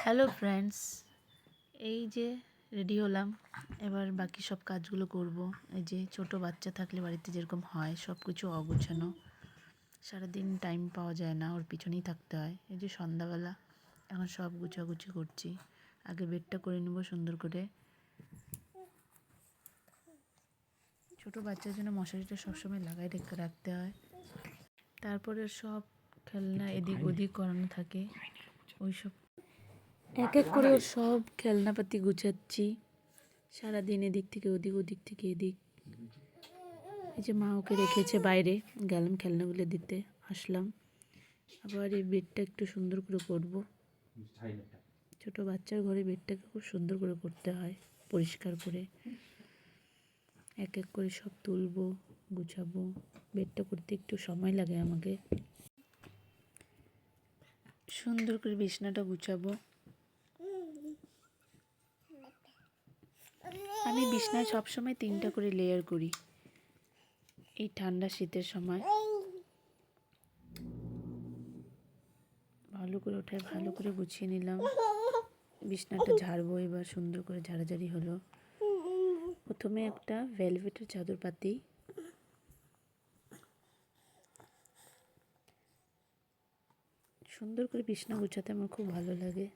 Hello friends, এই যে ready হলাম। এবার বাকি সব কাজগুলো করব। এই যে ছোট বাচ্চা থাকলে বাড়িতে যেরকম হয়, সব কিছু অগোছানো, সারাদিন টাইম পাওয়া যায় না, ওর পিছনেই থাকতে হয়। এই যে সন্ধ্যাবেলা এখন সব গুছাগুছি করছি। আগে বেডটা করে নেব সুন্দর করে। ছোট বাচ্চার জন্য মশারিটা সবসময় লাগাই রেখে রাখতে হয়। তারপরে সব খেলনা এদিক ওদিক করানো থাকে, ওই সব এক এক করে ওর সব খেলনাপাতি গুছাচ্ছি। সারাদিন এদিক থেকে ওদিক, ওদিক থেকে এদিক। এই যে মা ওকে রেখেছে বাইরে, গেলাম খেলনাগুলো দিতে, আসলাম। আবার এই বেডটা একটু সুন্দর করে করব। ছোট বাচ্চার ঘরে বেডটাকে খুব সুন্দর করে করতে হয়, পরিষ্কার করে এক এক করে সব তুলবো, গুছাবো। বেডটা করতে একটু সময় লাগে আমাকে। সুন্দর করে বিছানাটা গুছাবো। আমি বিছনায় সবসময় 3টা করে লেয়ার করি। এই ঠান্ডা শীতের সময় ভালো করে ওঠায় ভালো করে গুছিয়ে নিলাম। বিছনাটা ঝাড়বো এবার, সুন্দর করে ঝাড়াঝাড়ি হলো। প্রথমে একটা ভেলভেটের চাদর পাতি, সুন্দর করে বিছনা গুছাতে আমার খুব ভালো লাগে।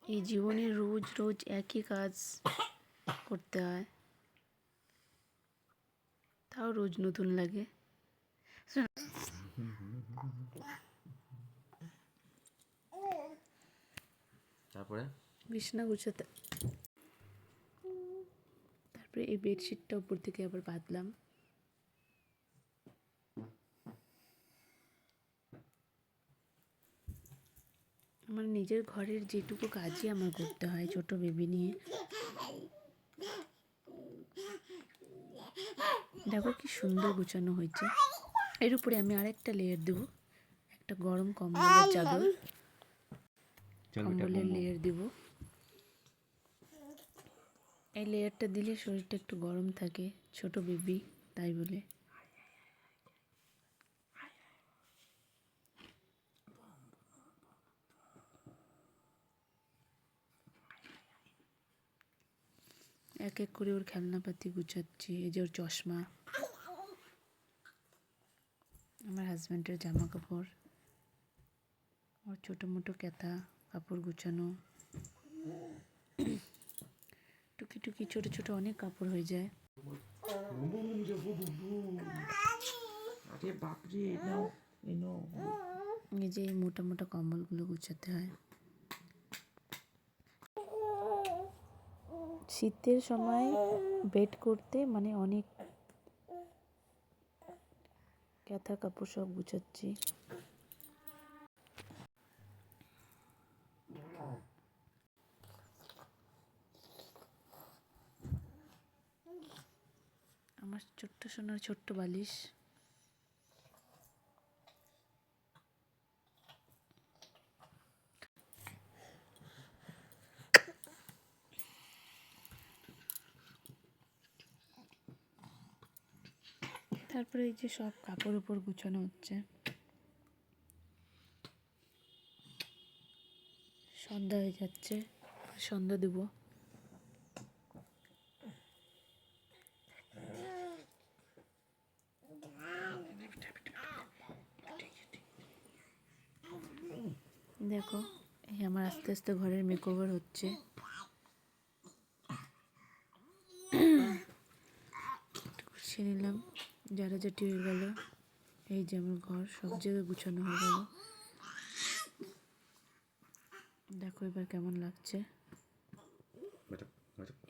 এই জীবনে রোজ রোজ একই কাজ করতে হয়, তাও রোজ নতুন লাগে। তারপরে বিছনা গুছাতে, তারপরে এই বেডশিটটা উপর থেকে আবার বাঁধলাম। আমার নিজের ঘরের যেটুকু কাজই আমার করতে হয় ছোট বেবি নিয়ে। দেখো কি সুন্দর গুছানো হয়েছে। এর উপরে আমি আরেকটা লেয়ার দেবো, একটা গরম কম্বলের চাদর, কম্বলের লেয়ার দেব। এই লেয়ারটা দিলে শরীরটা একটু গরম থাকে, ছোট বেবি তাই বলে। এক এক করে ওর খেলনাপাতি গুছাচ্ছি। এই যে ওর চশমা, আমার হাজব্যান্ডের জামা কাপড়, ওর ছোটো মোটো ক্যাথা কাপড় গুছানো, টুকি টুকি ছোটো ছোটো অনেক কাপড় হয়ে যায়। এই যে এই মোটা মোটা কম্বলগুলো গুছাতে হয়। শীতের সময় বেড করতে মানে অনেক ক্যাথা কাপড় সব গুছাচ্ছি। আমার ছোট্ট সোনার ছোট্ট বালিশ, তারপরে এই যে সব কাপড় উপর গুছানো হচ্ছে। সন্ধ্যা হয়ে যাচ্ছে, সন্ধ্যা দেব। দেখো এই আমার আস্তে আস্তে ঘরের মেকওভার হচ্ছে। গুছিয়ে নিলাম, ঝাড়াঝাটি হয়ে গেল। এই যে আমার ঘর সব জায়গায় গুছানো হয়ে গেল। দেখো এবার কেমন লাগছে।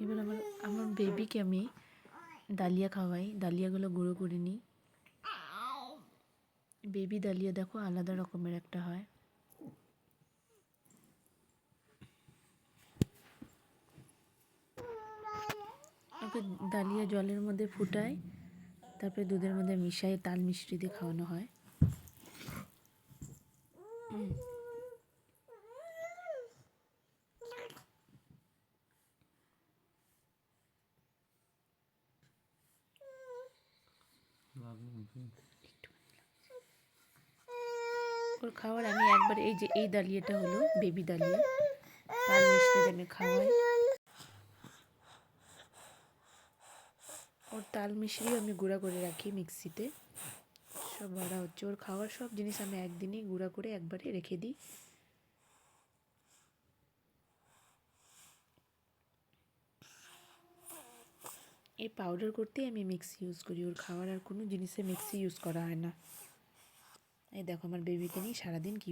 এবার আমার বেবিকে আমি ডালিয়া খাওয়াই, ডালিয়াগুলো গুঁড়ো করে নিই। বেবি ডালিয়া দেখো আলাদা রকমের একটা হয়। ওকে ডালিয়া জলের মধ্যে ফুটাই, তারপরে দুধের মধ্যে মিশাই, তাল মিষ্টি দিয়ে খাওয়ানো হয়। ওর খাওয়ার আমি একবার এই যে এই ডালিয়াটা হলো বেবি ডালিয়া, তাল মিষ্টি আমি খাওয়াই। ওর তাল মিশ্রি আমি গুঁড়া করে রাখি মিক্সিতে, সব ভরা হচ্ছে। ওর খাওয়ার সব জিনিস আমি একদিনই গুঁড়া করে একবারে রেখে দিই। এই পাউডার করতেই আমি মিক্সি ইউজ করি, ওর খাওয়ার আর কোনো জিনিসে মিক্সি ইউজ করা হয় না। এই দেখো আমার বেবিকে নিয়ে সারাদিন কী